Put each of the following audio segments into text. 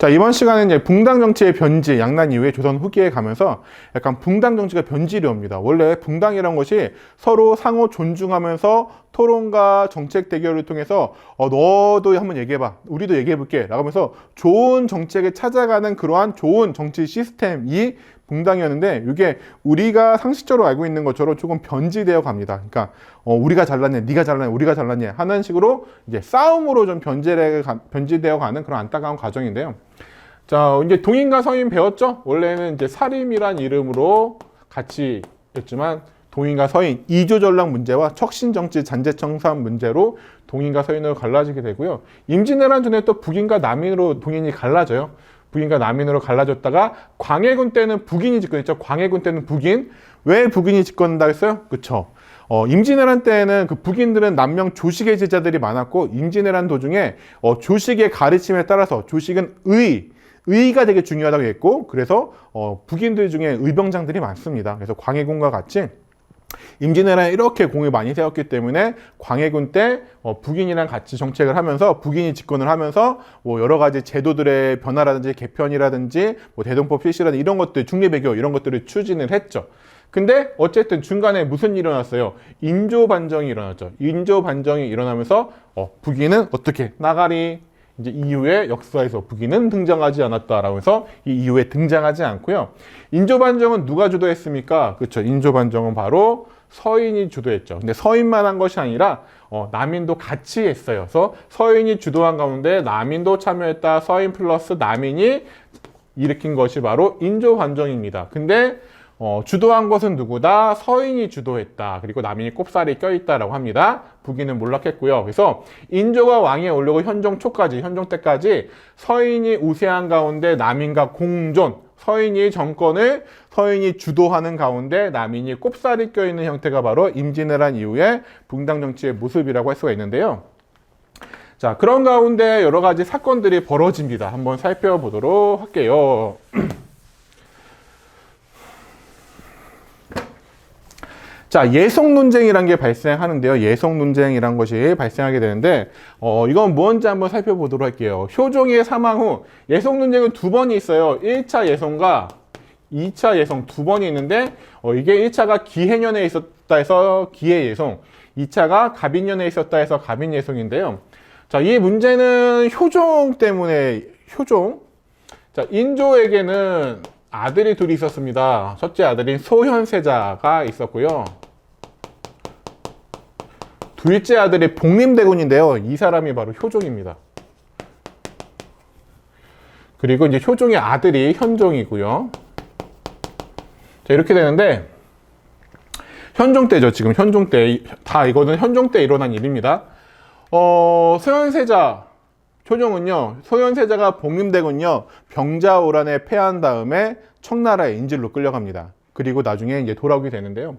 자, 이번 시간은 이제 붕당 정치의 변지, 양난 이후에 조선 후기에 가면서 약간 붕당 정치가 변질이 옵니다. 원래 붕당이란 것이 서로 상호 존중하면서 토론과 정책 대결을 통해서 너도 한번 얘기해봐, 우리도 얘기해볼게 라고 하면서 좋은 정책을 찾아가는 그러한 좋은 정치 시스템이 붕당이었는데, 이게 우리가 상식적으로 알고 있는 것처럼 조금 변질되어 갑니다. 그러니까 우리가 잘났네, 네가 잘났네, 우리가 잘났네 하는 식으로 이제 싸움으로 좀 변질되어 가는 그런 안타까운 과정인데요. 자, 이제 동인과 서인 배웠죠? 원래는 이제 사림이란 이름으로 같이 였지만 동인과 서인, 이조전략 문제와 척신정치 잔재청산 문제로 동인과 서인으로 갈라지게 되고요. 임진왜란 전에 또 북인과 남인으로 동인이 갈라져요. 북인과 남인으로 갈라졌다가 광해군 때는 북인이 집권했죠. 광해군 때는 북인. 왜 북인이 집권한다 했어요? 그쵸. 임진왜란 때는 그 북인들은 남명 조식의 제자들이 많았고, 임진왜란 도중에 조식의 가르침에 따라서 조식은 의가 되게 중요하다고 했고, 그래서 북인들 중에 의병장들이 많습니다. 그래서 광해군과 같이 임진왜란에 이렇게 공을 많이 세웠기 때문에 광해군 때 북인이랑 같이 정책을 하면서 북인이 집권을 하면서 뭐 여러 가지 제도들의 변화라든지 개편이라든지 뭐 대동법 실시라든지 이런 것들, 중립외교 이런 것들을 추진을 했죠. 근데 어쨌든 중간에 무슨 일이 일어났어요? 인조 반정이 일어났죠. 인조 반정이 일어나면서 북인은 어떻게 나가리, 이제 이후에 역사에서 북인은 등장하지 않았다라고 해서 이 이후에 등장하지 않고요. 인조반정은 누가 주도했습니까? 그렇죠. 인조반정은 바로 서인이 주도했죠. 근데 서인만 한 것이 아니라 남인도 같이 했어요. 그래서 서인이 주도한 가운데 남인도 참여했다. 서인 플러스 남인이 일으킨 것이 바로 인조반정입니다. 근데 주도한 것은 누구다? 서인이 주도했다. 그리고 남인이 꼽살이 껴있다라고 합니다. 북인은 몰락했고요. 그래서 인조가 왕위에 오르고 현종 초까지, 현종 때까지 서인이 우세한 가운데 남인과 공존, 서인이 정권을 서인이 주도하는 가운데 남인이 꼽살이 껴있는 형태가 바로 임진왜란 이후에 붕당 정치의 모습이라고 할 수가 있는데요. 자, 그런 가운데 여러 가지 사건들이 벌어집니다. 한번 살펴보도록 할게요. 자, 예속 논쟁이란 게 발생하는데요. 예속 논쟁이란 것이 발생하게 되는데, 이건 뭔지 한번 살펴보도록 할게요. 효종의 사망 후 예속 논쟁은 두 번이 있어요. 1차 예송과 2차 예송 두 번이 있는데, 이게 1차가 기해년에 있었다 해서 기해 예송, 2차가 갑인년에 있었다 해서 갑인 예송인데요. 자, 이 문제는 효종 때문에, 자, 인조에게는 아들이 둘이 있었습니다. 첫째 아들인 소현세자가 있었고요. 둘째 아들이 복림대군인데요. 이 사람이 바로 효종입니다. 그리고 이제 효종의 아들이 현종이고요. 자, 이렇게 되는데, 현종 때죠. 지금 현종 때. 다 이거는 현종 때 일어난 일입니다. 소현세자, 효종은요, 소현세자가 복림대군요, 병자호란에 패한 다음에 청나라의 인질로 끌려갑니다. 그리고 나중에 이제 돌아오게 되는데요.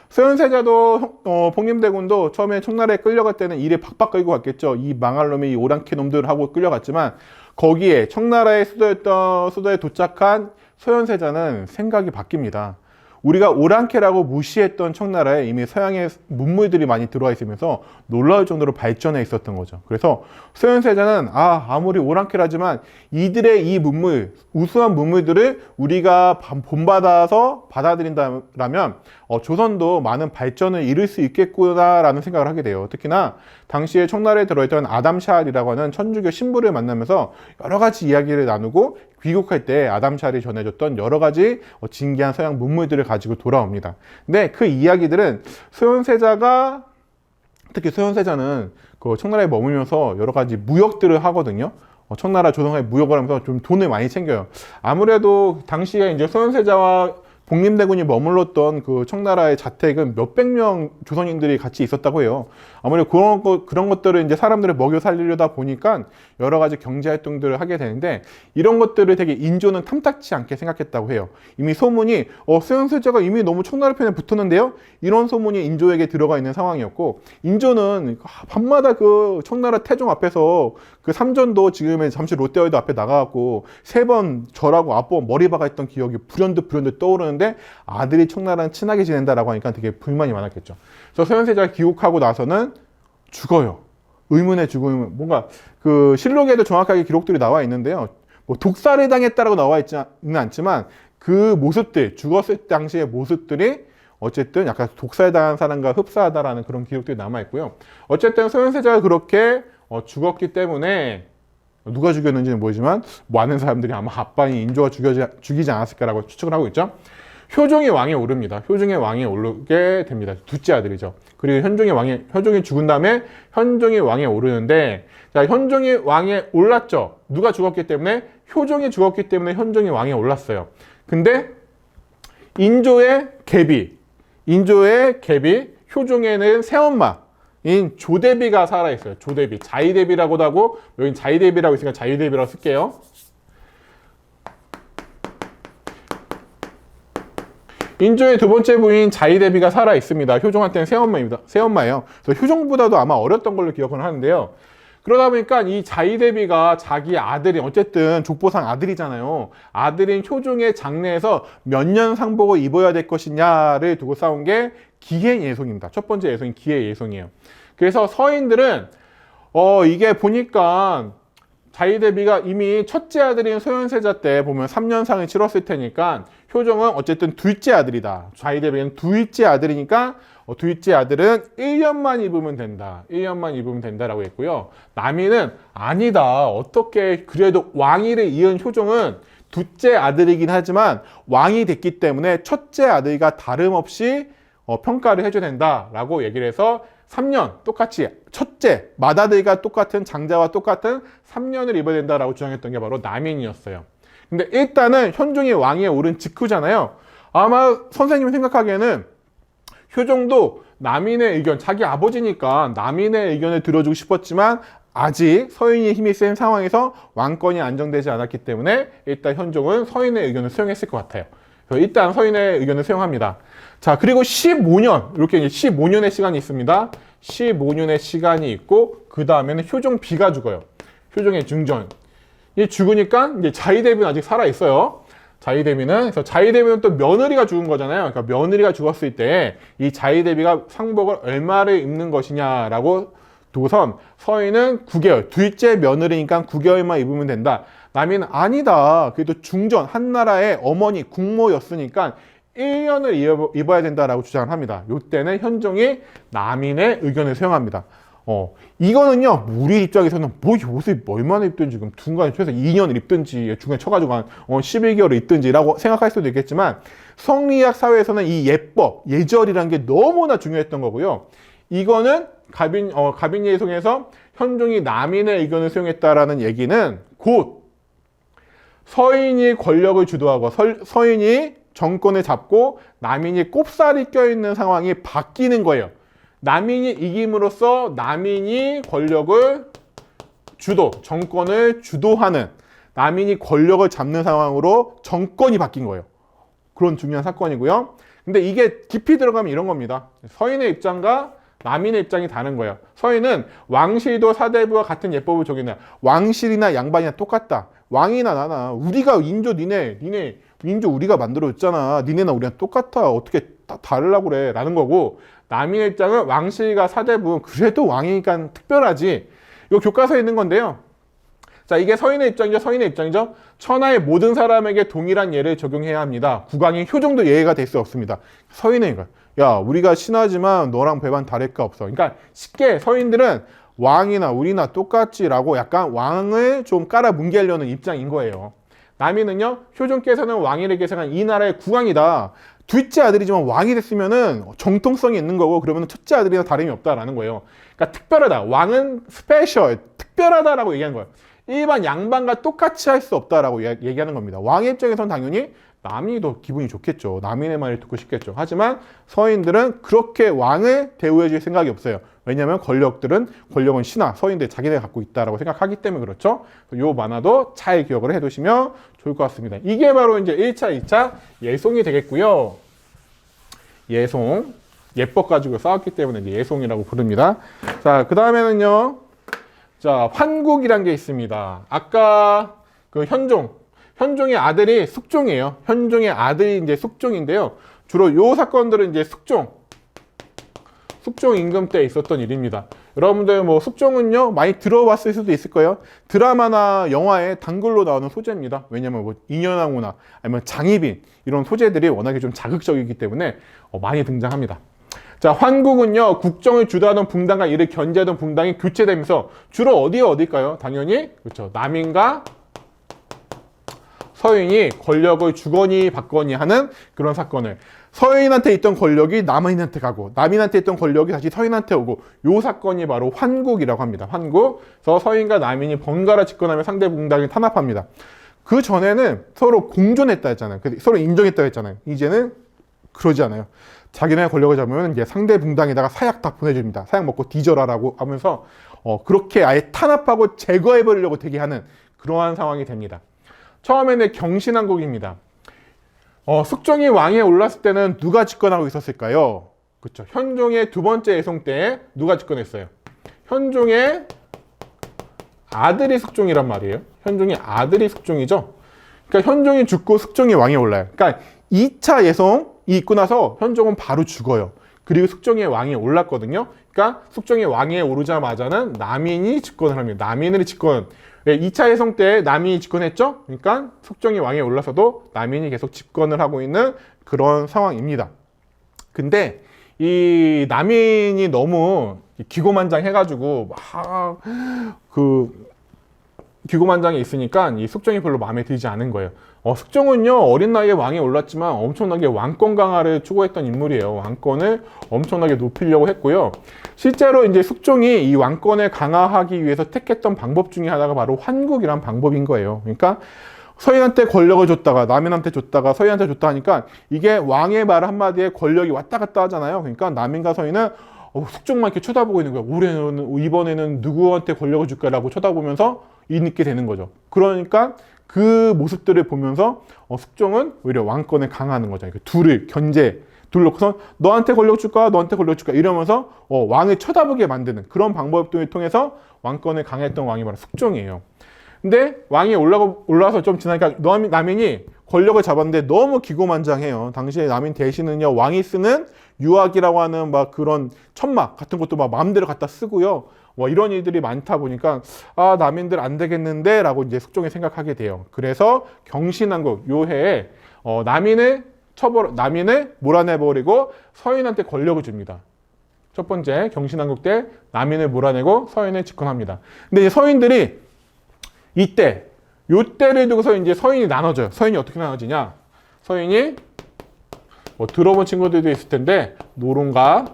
소현세자도 복림대군도 처음에 청나라에 끌려갈 때는 이를 박박 끌고 갔겠죠. 이 망할 놈이 이 오랑캐 놈들 하고 끌려갔지만, 거기에 청나라의 수도에 도착한 소현세자는 생각이 바뀝니다. 우리가 오랑캐라고 무시했던 청나라에 이미 서양의 문물들이 많이 들어와 있으면서 놀라울 정도로 발전해 있었던 거죠. 그래서 소현세자는 아무리 오랑캐라지만 이들의 이 문물, 우수한 문물들을 우리가 본받아서 받아들인다면 조선도 많은 발전을 이룰 수 있겠구나라는 생각을 하게 돼요. 특히나 당시에 청나라에 들어있던 아담샤알이라고 하는 천주교 신부를 만나면서 여러 가지 이야기를 나누고, 귀국할 때 아담샤알이 전해줬던 여러 가지 진귀한 서양 문물들을 가지고 돌아옵니다. 근데 그 이야기들은 특히 소현세자는 그 청나라에 머물면서 여러 가지 무역들을 하거든요. 청나라 조선과의 무역을 하면서 좀 돈을 많이 챙겨요. 아무래도 당시에 이제 소현세자와 복림대군이 머물렀던 그 청나라의 자택은 몇백 명 조선인들이 같이 있었다고 해요. 아무래도 그런 것들을 이제 사람들을 먹여 살리려다 보니까 여러 가지 경제 활동들을 하게 되는데, 이런 것들을 되게 인조는 탐탁치 않게 생각했다고 해요. 이미 소문이 소현세자가 이미 너무 청나라 편에 붙었는데요, 이런 소문이 인조에게 들어가 있는 상황이었고, 인조는 밤마다 그 청나라 태종 앞에서 그 삼전도 지금의 잠시 롯데월드 앞에 나가갖고 3번 절하고 앞번 머리 박아있던 기억이 불현듯 떠오르는데, 아들이 청나라랑 친하게 지낸다라고 하니까 되게 불만이 많았겠죠. 그래서 소현세자가 귀국하고 나서는 죽어요. 의문의 죽음, 뭔가 그 실록에도 정확하게 기록들이 나와 있는데요. 뭐 독살을 당했다라고 나와 있지는 않지만 그 모습들, 죽었을 당시의 모습들이 어쨌든 약간 독살당한 사람과 흡사하다라는 그런 기록들이 남아 있고요. 어쨌든 소현세자가 그렇게 죽었기 때문에 누가 죽였는지는 모르지만 많은 사람들이 아마 아빠인 인조가 죽이지 않았을까라고 추측을 하고 있죠. 효종이 왕에 오릅니다. 효종이 왕에 오르게 됩니다. 둘째 아들이죠. 그리고 효종이 죽은 다음에 현종이 왕에 오르는데, 자, 현종이 왕에 올랐죠. 누가 죽었기 때문에? 효종이 죽었기 때문에 현종이 왕에 올랐어요. 근데 인조의 계비, 효종에는 새엄마인 조대비가 살아있어요. 조대비, 자의대비라고도 하고, 여긴 자의대비라고 있으니까 자의대비라고 쓸게요. 인조의 두 번째 부인 자의대비가 살아있습니다. 효종한테는 새엄마예요. 그래서 효종보다도 아마 어렸던 걸로 기억을 하는데요. 그러다 보니까 이 자의대비가 자기 아들이, 어쨌든 족보상 아들이잖아요. 아들인 효종의 장례에서 몇 년 상복을 입어야 될 것이냐를 두고 싸운 게 기해예송입니다. 첫 번째 예송이 기해예송이에요. 그래서 서인들은 이게 보니까 자의대비가 이미 첫째 아들인 소현세자 때 보면 3년상을 치렀을 테니까 효종은 어쨌든 둘째 아들이다. 자의대비는 둘째 아들이니까 둘째 아들은 1년만 입으면 된다. 1년만 입으면 된다라고 했고요. 남이는 아니다. 어떻게 그래도 왕위를 이은 효종은 둘째 아들이긴 하지만 왕이 됐기 때문에 첫째 아들과 다름없이 평가를 해줘야 된다라고 얘기를 해서 3년 똑같이 첫째 맏아들과 똑같은 장자와 똑같은 3년을 입어야 된다라고 주장했던 게 바로 남인이었어요. 근데 일단은 현종이 왕위에 오른 직후잖아요. 아마 선생님이 생각하기에는 효종도 남인의 의견, 자기 아버지니까 남인의 의견을 들어주고 싶었지만 아직 서인의 힘이 센 상황에서 왕권이 안정되지 않았기 때문에 일단 현종은 서인의 의견을 수용했을 것 같아요. 그래서 일단 서인의 의견을 수용합니다. 자, 그리고 15년, 이렇게 이제 15년의 시간이 있습니다. 15년의 시간이 있고, 그 다음에는 효종 B가 죽어요. 효종의 중전. 이 죽으니까 이제 자의대비는 아직 살아있어요. 그래서 자의대비는 또 며느리가 죽은 거잖아요. 그러니까 며느리가 죽었을 때 이 자의대비가 상복을 얼마를 입는 것이냐라고 두고선 서인은 9개월, 둘째 며느리니까 9개월만 입으면 된다. 남인은 아니다. 그래도 중전, 한나라의 어머니, 국모였으니까 1년을 입어야 된다라고 주장을 합니다. 이때는 현종이 남인의 의견을 수용합니다. 이거는요, 우리 입장에서는 뭐 옷을 얼마나 입든지, 지금 중간에 최소 2년을 입든지, 중간에 쳐가지고 한 11개월을 입든지라고 생각할 수도 있겠지만, 성리학 사회에서는 이 예법, 예절이라는 게 너무나 중요했던 거고요. 이거는 가빈예송에서 현종이 남인의 의견을 수용했다라는 얘기는 곧 서인이 권력을 주도하고 서인이 정권을 잡고 남인이 꼽살이 껴있는 상황이 바뀌는 거예요. 남인이 이김으로써 남인이 권력을 정권을 주도하는, 남인이 권력을 잡는 상황으로 정권이 바뀐 거예요. 그런 중요한 사건이고요. 근데 이게 깊이 들어가면 이런 겁니다. 서인의 입장과 남인의 입장이 다른 거예요. 서인은 왕실도 사대부와 같은 예법을 적용해. 왕실이나 양반이나 똑같다. 왕이나 나나 우리가 인조 우리가 만들어줬잖아. 니네나 우리랑 똑같아. 어떻게 다르려고 그래. 라는 거고, 남인의 입장은 왕실과 사대부, 그래도 왕이니까 특별하지. 이거 교과서에 있는 건데요. 자, 이게 서인의 입장이죠. 천하의 모든 사람에게 동일한 예를 적용해야 합니다. 국왕인 효종도 예외가 될 수 없습니다. 서인의 이거. 야, 우리가 신하지만 너랑 배반 다를 거 없어. 그러니까 쉽게 서인들은 왕이나 우리나 똑같지라고 약간 왕을 좀 깔아뭉개려는 입장인 거예요. 남인은요, 효종께서는 왕위를 계승한 이 나라의 국왕이다. 둘째 아들이지만 왕이 됐으면은 정통성이 있는 거고, 그러면 첫째 아들이나 다름이 없다라는 거예요. 그러니까 특별하다. 왕은 스페셜, 특별하다라고 얘기하는 거예요. 일반 양반과 똑같이 할 수 없다라고 얘기하는 겁니다. 왕의 입장에서는 당연히 남인이 더 기분이 좋겠죠. 남인의 말을 듣고 싶겠죠. 하지만 서인들은 그렇게 왕을 대우해 줄 생각이 없어요. 왜냐하면 권력은 신하, 서인들 자기네가 갖고 있다라고 생각하기 때문에 그렇죠. 이 만화도 잘 기억을 해두시면 좋을 것 같습니다. 이게 바로 이제 1차, 2차 예송이 되겠고요. 예송, 예법 가지고 싸웠기 때문에 이제 예송이라고 부릅니다. 자, 그 다음에는요. 자, 환국이란 게 있습니다. 아까 그 현종의 아들이 숙종이에요. 현종의 아들이 이제 숙종인데요. 주로 요 사건들은 이제 숙종 임금 때 있었던 일입니다. 여러분들 뭐 숙종은요 많이 들어봤을 수도 있을 거예요. 드라마나 영화에 단글로 나오는 소재입니다. 왜냐면 뭐 인현왕후나 아니면 장희빈 이런 소재들이 워낙에 좀 자극적이기 때문에 많이 등장합니다. 자, 환국은요 국정을 주도하던 붕당과 이를 견제하던 붕당이 교체되면서 주로 어디일까요? 당연히 그렇죠. 남인과 서인이 권력을 주거니 받거니 하는 그런 사건을, 서인한테 있던 권력이 남인한테 가고 남인한테 있던 권력이 다시 서인한테 오고, 요 사건이 바로 환국이라고 합니다. 환국. 그래서 서인과 남인이 번갈아 집권하며 상대 붕당이 탄압합니다. 그 전에는 서로 공존했다 했잖아요. 서로 인정했다 했잖아요. 이제는 그러지 않아요. 자기네 권력을 잡으면 이제 상대 붕당에다가 사약 다 보내줍니다. 사약 먹고 뒤져라라고 하면서 그렇게 아예 탄압하고 제거해버리려고 되게 하는 그러한 상황이 됩니다. 처음에는 경신왕국입니다. 숙종이 왕위에 올랐을 때는 누가 집권하고 있었을까요? 그렇죠. 현종의 두 번째 예송 때 누가 집권했어요? 현종의 아들이 숙종이란 말이에요. 현종의 아들이 숙종이죠. 그러니까 현종이 죽고 숙종이 왕위에 올라요. 그러니까 2차 예송이 있고 나서 현종은 바로 죽어요. 그리고 숙종이 왕위에 올랐거든요. 그러니까 숙종이 왕위에 오르자마자는 남인이 집권을 합니다. 남인을 집권. 2차 예송 때 남인이 집권했죠? 그러니까 숙종이 왕위에 올라서도 남인이 계속 집권을 하고 있는 그런 상황입니다. 근데 이 남인이 너무 기고만장해가지고 막 기고만장에 있으니까 이 숙종이 별로 마음에 들지 않은 거예요. 숙종은요 어린 나이에 왕에 올랐지만 엄청나게 왕권 강화를 추구했던 인물이에요. 왕권을 엄청나게 높이려고 했고요. 실제로 이제 숙종이 이 왕권을 강화하기 위해서 택했던 방법 중에 하나가 바로 환국이란 방법인 거예요. 그러니까 서인한테 권력을 줬다가 남인한테 줬다가 서인한테 줬다 하니까 이게 왕의 말 한마디에 권력이 왔다 갔다 하잖아요. 그러니까 남인과 서인은 숙종만 이렇게 쳐다보고 있는 거예요. 이번에는 누구한테 권력을 줄까라고 쳐다보면서 있게 되는 거죠. 그러니까 그 모습들을 보면서 숙종은 오히려 왕권을 강화하는 거죠. 둘을 둘러서 너한테 권력 줄까? 너한테 권력 줄까? 이러면서 왕을 쳐다보게 만드는 그런 방법들을 통해서 왕권을 강화했던 왕이 바로 숙종이에요. 근데 왕이 올라와서 좀 지나니까 남인이 권력을 잡았는데 너무 기고만장해요. 당시에 남인 대신은요 왕이 쓰는 유학이라고 하는 막 그런 천막 같은 것도 막 마음대로 갖다 쓰고요. 이런 일들이 많다 보니까 남인들 안 되겠는데 라고 이제 숙종이 생각하게 돼요. 그래서 경신왕국 요 해에 남인을 몰아내버리고 서인한테 권력을 줍니다. 첫 번째 경신왕국 때 남인을 몰아내고 서인을 집권합니다. 근데 이제 서인들이 요때를 두고서 이제 서인이 나눠져요. 서인이 어떻게 나눠지냐? 서인이 들어본 친구들도 있을 텐데 노론과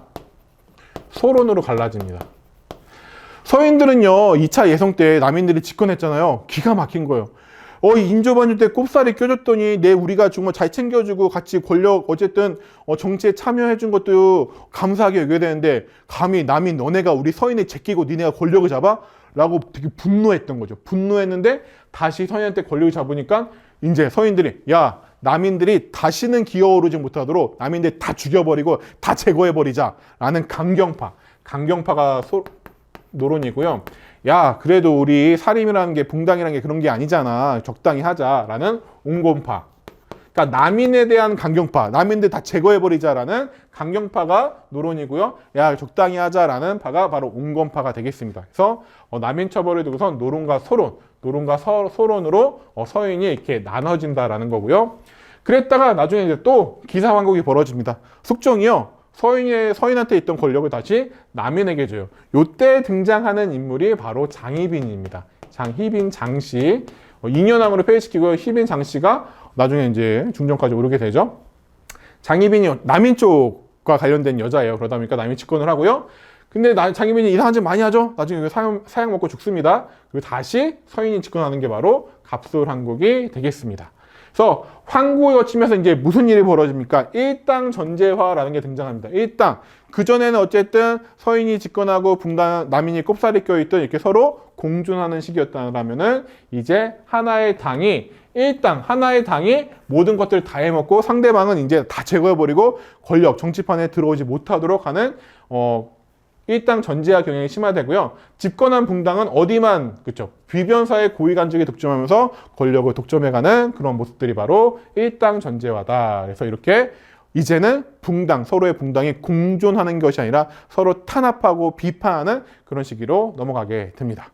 소론으로 갈라집니다. 서인들은요 2차 예송 때 남인들이 집권했잖아요. 기가 막힌 거예요. 인조반일 때 꼽살이 껴줬더니 우리가 정말 잘 챙겨주고 같이 권력 어쨌든 정치에 참여해준 것도 감사하게 여겨야 되는데 감히 남인 너네가 우리 서인을 제끼고 니네가 권력을 잡아? 라고 되게 분노했던 거죠. 분노했는데 다시 서인한테 권력을 잡으니까 이제 서인들이 남인들이 다시는 기어오르지 못하도록 남인들 다 죽여버리고 다 제거해버리자 라는 강경파가 노론이고요. 그래도 우리 사림이라는 게 붕당이라는 게 그런 게 아니잖아. 적당히 하자라는 옹곤파. 그러니까 남인에 대한 강경파, 남인들 다 제거해버리자라는 강경파가 노론이고요. 적당히 하자라는 파가 바로 옹곤파가 되겠습니다. 그래서 남인 처벌을 두고선 노론과 소론으로 서인이 이렇게 나눠진다라는 거고요. 그랬다가 나중에 이제 또 기사왕국이 벌어집니다. 숙종이요. 서인한테 있던 권력을 다시 남인에게 줘요. 요때 등장하는 인물이 바로 장희빈입니다. 장희빈 장씨. 인현왕으로 폐위시키고 희빈 장씨가 나중에 이제 중정까지 오르게 되죠. 장희빈이 남인 쪽과 관련된 여자예요. 그러다 보니까 남인 집권을 하고요. 근데 장희빈이 이상한 짓 많이 하죠. 나중에 사약 먹고 죽습니다. 그리고 다시 서인이 집권하는 게 바로 갑술왕국이 되겠습니다. 그래서 황국을 거치면서 이제 무슨 일이 벌어집니까? 일당 전제화라는 게 등장합니다. 일당. 그전에는 어쨌든 서인이 집권하고 남인이 꼽살이 껴있던 이렇게 서로 공존하는 시기였다면은 이제 하나의 당이 모든 것들을 다 해먹고 상대방은 이제 다 제거해버리고 정치판에 들어오지 못하도록 하는 일당 전제화 경향이 심화되고요. 집권한 붕당은 비변사의 고위간직에 독점하면서 권력을 독점해가는 그런 모습들이 바로 일당 전제화다. 그래서 이렇게 이제는 붕당, 서로의 붕당이 공존하는 것이 아니라 서로 탄압하고 비판하는 그런 시기로 넘어가게 됩니다.